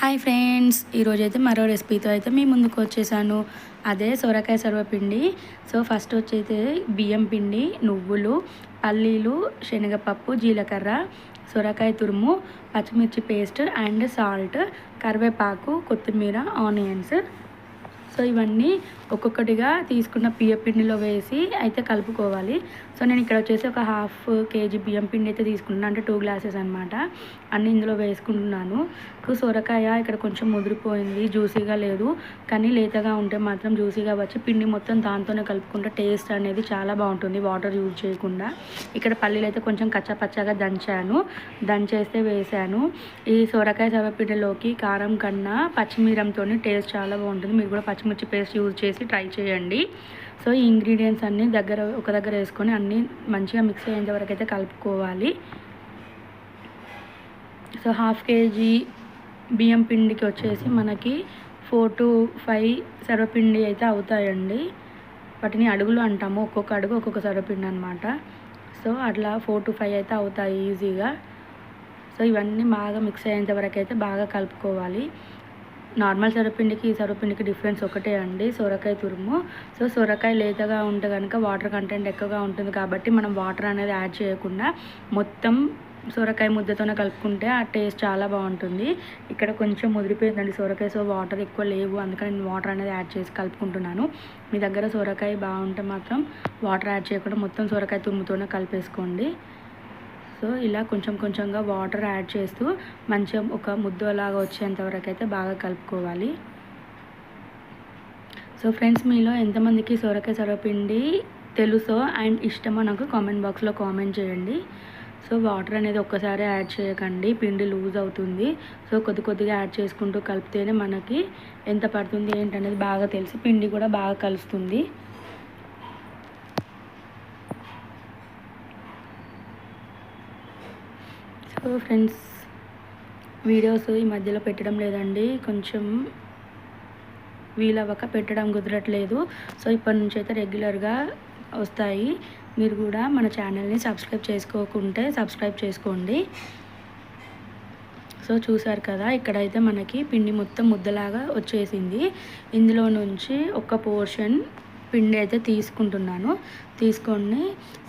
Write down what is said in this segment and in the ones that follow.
Hi friends, ఈరోజైతే మరో రెసిపీతో అయితే మీ ముందుకు వచ్చేసాను. అదే సొరకాయ సర్వపిండి. సో ఫస్ట్ వచ్చైతే బియ్యం పిండి, నువ్వులు, పల్లీలు, శనగపప్పు, జీలకర్ర, సొరకాయ తురుము, పచ్చిమిర్చి పేస్ట్ అండ్ సాల్ట్, కరివేపాకు, కొత్తిమీర, ఆనియన్స్. సో ఇవన్నీ ఒక్కొక్కటిగా తీసుకున్న బియ్యం పిండిలో వేసి అయితే కలుపుకోవాలి. సో నేను ఇక్కడ వచ్చేసి ఒక హాఫ్ కేజీ బియ్యం పిండి అయితే తీసుకుంటున్నాను, అంటే 2 గ్లాసెస్ అనమాట. అన్నీ ఇందులో వేసుకుంటున్నాను. సొరకాయ ఇక్కడ కొంచెం ముదిరిపోయింది, జ్యూసీగా లేదు. కానీ లేతగా ఉంటే మాత్రం జ్యూసీగా వచ్చి పిండి మొత్తం దాంతోనే కలుపుకుంటే టేస్ట్ అనేది చాలా బాగుంటుంది, వాటర్ యూజ్ చేయకుండా. ఇక్కడ పల్లీలు అయితే కొంచెం కచ్చాపచ్చాగా దంచేస్తే వేసాను. ఈ సొరకాయ సర్వపిండిలోకి కారం కన్నా పచ్చిమిరంతో టేస్ట్ చాలా బాగుంటుంది. మీరు కూడా పచ్చిమిర్చి పేస్ట్ యూజ్ చేసి ట్రై చేయండి. సో ఈ ఇంగ్రీడియంట్స్ అన్నీ ఒక దగ్గర వేసుకొని అన్నీ మంచిగా మిక్స్ అయ్యేంత వరకు అయితే కలుపుకోవాలి. సో హాఫ్ కేజీ బియ్యం పిండికి వచ్చేసి మనకి 4 to 5 సర్వపిండి అయితే అవుతాయండి. వాటిని అడుగులు అంటాము, ఒక్కొక్క అడుగు ఒక్కొక్క సర్వపిండి అనమాట. సో అట్లా 4 to 5 అయితే అవుతాయి ఈజీగా. సో ఇవన్నీ బాగా మిక్స్ అయ్యేంత వరకు అయితే బాగా కలుపుకోవాలి. నార్మల్ సర్వపిండికి ఈ సర్వపిండికి డిఫరెన్స్ ఒకటే అండి, సొరకాయ తురుము. సో సొరకాయ లేతగా ఉంటే కనుక వాటర్ కంటెంట్ ఎక్కువగా ఉంటుంది కాబట్టి మనం వాటర్ అనేది యాడ్ చేయకుండా మొత్తం సొరకాయ ముద్దతోనే కలుపుకుంటే ఆ టేస్ట్ చాలా బాగుంటుంది. ఇక్కడ కొంచెం ముదిరిపోయిందండి సొరకాయ, సో వాటర్ ఎక్కువ లేవు, అందుకని నేను వాటర్ అనేది యాడ్ చేసి కలుపుకుంటున్నాను. మీ దగ్గర సొరకాయ బాగుంటే మాత్రం వాటర్ యాడ్ చేయకుండా మొత్తం సొరకాయ తురుముతోనే కలిపేసుకోండి. సో ఇలా కొంచెం కొంచెంగా వాటర్ యాడ్ చేస్తూ మంచిగా ఒక ముద్దలాగా వచ్చేంత వరకు అయితే బాగా కలుపుకోవాలి. సో ఫ్రెండ్స్, మీలో ఎంతమందికి సొరకాయ సర్వపిండి తెలుసో అండ్ ఇష్టమో నాకు కామెంట్ బాక్స్లో కామెంట్ చేయండి. సో వాటర్ అనేది ఒక్కసారి యాడ్ చేయకండి, పిండి లూజ్ అవుతుంది. సో కొద్దిగా యాడ్ చేసుకుంటూ కలిపితేనే మనకి ఎంత పడుతుంది ఏంటనేది బాగా తెలిసి పిండి కూడా బాగా కలుస్తుంది. సో ఫ్రెండ్స్, వీడియోస్ ఈ మధ్యలో పెట్టడం లేదండి, కొంచెం వీలవ్వక పెట్టడం కుదరట్లేదు. సో ఇప్పటి నుంచి అయితే రెగ్యులర్గా వస్తాయి. మీరు కూడా మన ఛానల్ని సబ్స్క్రైబ్ చేసుకోకుంటే సబ్స్క్రైబ్ చేసుకోండి. సో చూసారు కదా, ఇక్కడైతే మనకి పిండి మొత్తం ముద్దలాగా వచ్చేసింది. ఇందులో నుంచి ఒక పోర్షన్ పిండి అయితే తీసుకొని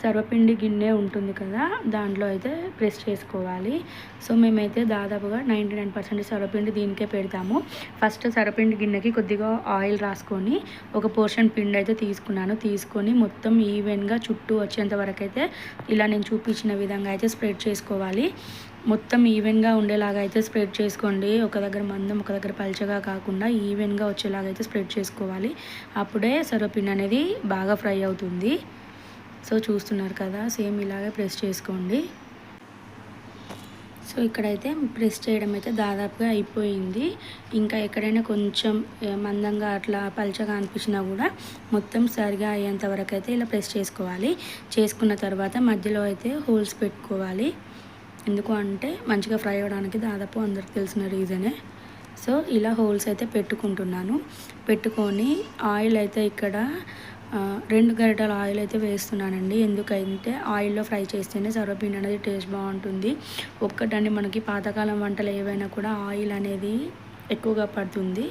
సర్వపిండి గిన్నె ఉంటుంది కదా, దాంట్లో అయితే ప్రెస్ చేసుకోవాలి. సో మేమైతే దాదాపుగా 99% సర్వపిండి దీనికే పెడతాము. ఫస్ట్ సర్వపిండి గిన్నెకి కొద్దిగా ఆయిల్ రాసుకొని ఒక పోర్షన్ పిండి అయితే తీసుకొని మొత్తం ఈవెన్గా చుట్టూ వచ్చేంత వరకు అయితే ఇలా నేను చూపించిన విధంగా అయితే స్ప్రెడ్ చేసుకోవాలి. మొత్తం ఈవెన్గా ఉండేలాగా అయితే స్ప్రెడ్ చేసుకోండి. ఒక దగ్గర మందం ఒక దగ్గర పల్చగా కాకుండా ఈవెన్గా వచ్చేలాగా అయితే స్ప్రెడ్ చేసుకోవాలి. అప్పుడే సర్వపిండి అనేది బాగా ఫ్రై అవుతుంది. సో చూస్తున్నారు కదా, సేమ్ ఇలాగే ప్రెస్ చేసుకోండి. సో ఇక్కడైతే ప్రెస్ చేయడం అయితే దాదాపుగా అయిపోయింది. ఇంకా ఎక్కడైనా కొంచెం మందంగా అట్లా పల్చగా అనిపించినా కూడా మొత్తం సరిగా అయ్యేంత వరకు అయితే ఇలా ప్రెస్ చేసుకోవాలి. చేసుకున్న తర్వాత మధ్యలో అయితే హోల్స్ పెట్టుకోవాలి. ఎందుకు అంటే మంచిగా ఫ్రై అవ్వడానికి, దాదాపు అందరికి తెలిసిన రీజనే. సో ఇలా హోల్స్ అయితే పెట్టుకొని ఆయిల్ అయితే ఇక్కడ 2 గరిటెల ఆయిల్ అయితే వేస్తున్నానండి. ఎందుకంటే ఆయిల్లో ఫ్రై చేస్తేనే సర్వపిండి అనేది టేస్ట్ బాగుంటుంది. ఒక్కటండి, మనకి పాతకాలం వంటలు ఏవైనా కూడా ఆయిల్ అనేది ఎక్కువగా పడుతుంది.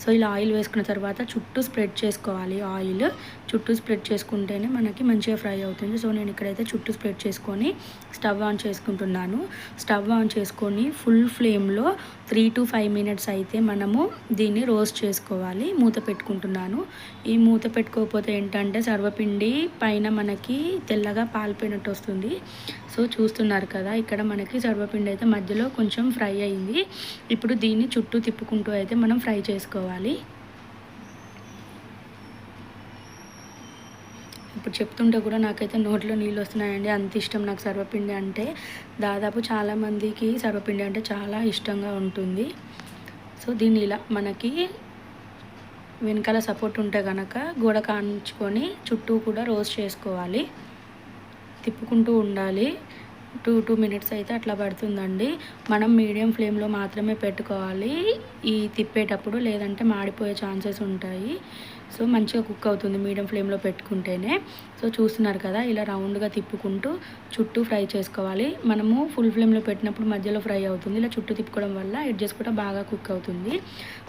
సో ఇలా ఆయిల్ వేసుకున్న తర్వాత చుట్టూ స్ప్రెడ్ చేసుకోవాలి. ఆయిల్ చుట్టూ స్ప్రెడ్ చేసుకుంటేనే మనకి మంచిగా ఫ్రై అవుతుంది. సో నేను ఇక్కడైతే చుట్టూ స్ప్రెడ్ చేసుకొని స్టవ్ ఆన్ చేసుకుంటున్నాను. స్టవ్ ఆన్ చేసుకొని ఫుల్ ఫ్లేమ్లో 3 to 5 minutes అయితే మనము దీన్ని రోస్ట్ చేసుకోవాలి. మూత పెట్టుకుంటున్నాను. ఈ మూత పెట్టుకోకపోతే ఏంటంటే సర్వపిండి పైన మనకి తెల్లగా పాలిపోయినట్టు వస్తుంది. సో చూస్తున్నారు కదా, ఇక్కడ మనకి సర్వపిండి అయితే మధ్యలో కొంచెం ఫ్రై అయింది. ఇప్పుడు దీన్ని చుట్టూ తిప్పుకుంటూ అయితే మనం ఫ్రై చేసుకోవాలి. ఇప్పుడు చెప్తుంటే కూడా నాకైతే నోట్లో నీళ్ళు వస్తున్నాయండి, అంత ఇష్టం నాకు సర్వపిండి అంటే. దాదాపు చాలామందికి సర్వపిండి అంటే చాలా ఇష్టంగా ఉంటుంది. సో దీన్ని ఇలా మనకి వెనకాల సపోర్ట్ ఉంటే కనుక గోడ కాంచుకొని చుట్టూ కూడా రోస్ట్ చేసుకోవాలి. తిప్పుకుంటూ ఉండాలి. 2 minutes అయితే అట్లా పడుతుందండి. మనం మీడియం ఫ్లేమ్లో మాత్రమే పెట్టుకోవాలి ఈ తిప్పేటప్పుడు, లేదంటే మాడిపోయే ఛాన్సెస్ ఉంటాయి. సో మంచిగా కుక్ అవుతుంది మీడియం ఫ్లేమ్లో పెట్టుకుంటేనే. సో చూస్తున్నారు కదా, ఇలా రౌండ్గా తిప్పుకుంటూ చుట్టూ ఫ్రై చేసుకోవాలి. మనము ఫుల్ ఫ్లేమ్లో పెట్టినప్పుడు మధ్యలో ఫ్రై అవుతుంది, ఇలా చుట్టూ తిప్పుకోవడం వల్ల ఎడ్జెస్ కూడా బాగా కుక్ అవుతుంది.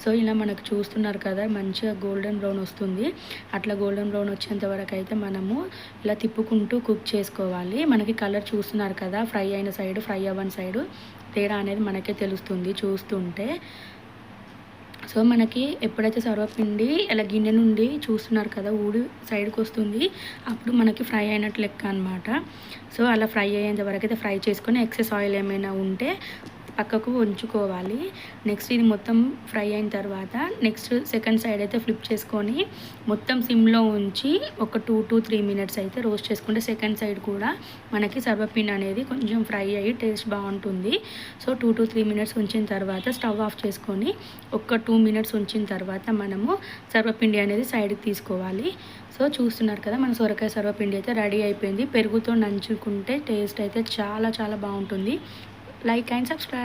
సో ఇలా మనకు చూస్తున్నారు కదా, మంచిగా గోల్డెన్ బ్రౌన్ వస్తుంది. అట్లా గోల్డెన్ బ్రౌన్ వచ్చేంత వరకు అయితే మనము ఇలా తిప్పుకుంటూ కుక్ చేసుకోవాలి. మనకి కలర్ చూస్తున్నారు కదా, ఫ్రై అయిన సైడ్ ఫ్రై అవ్వని సైడు తేడా అనేది మనకే తెలుస్తుంది చూస్తుంటే. సో మనకి ఎప్పుడైతే సర్వపిండి ఇలా గిన్నె నుండి చూస్తున్నారు కదా ఊడి సైడ్కి వస్తుంది, అప్పుడు మనకి ఫ్రై అయినట్టు లెక్క అనమాట. సో అలా ఫ్రై అయ్యేంత వరకు అయితే ఫ్రై చేసుకొని ఎక్సెస్ ఆయిల్ ఏమైనా ఉంటే పక్కకు ఉంచుకోవాలి. నెక్స్ట్ ఇది మొత్తం ఫ్రై అయిన తర్వాత నెక్స్ట్ సెకండ్ సైడ్ అయితే ఫ్లిప్ చేసుకొని మొత్తం సిమ్లో ఉంచి ఒక 2 to 3 minutes అయితే రోస్ట్ చేసుకుంటే సెకండ్ సైడ్ కూడా మనకి సర్వపిండి అనేది కొంచెం ఫ్రై అయ్యి టేస్ట్ బాగుంటుంది. సో 2 to 3 minutes ఉంచిన తర్వాత స్టవ్ ఆఫ్ చేసుకొని ఒక 2 minutes ఉంచిన తర్వాత మనము సర్వపిండి అనేది సైడ్కి తీసుకోవాలి. సో చూస్తున్నారు కదా, మన సొరకాయ సర్వపిండి అయితే రెడీ అయిపోయింది. పెరుగుతో నంచుకుంటే టేస్ట్ అయితే చాలా చాలా బాగుంటుంది. Like and subscribe.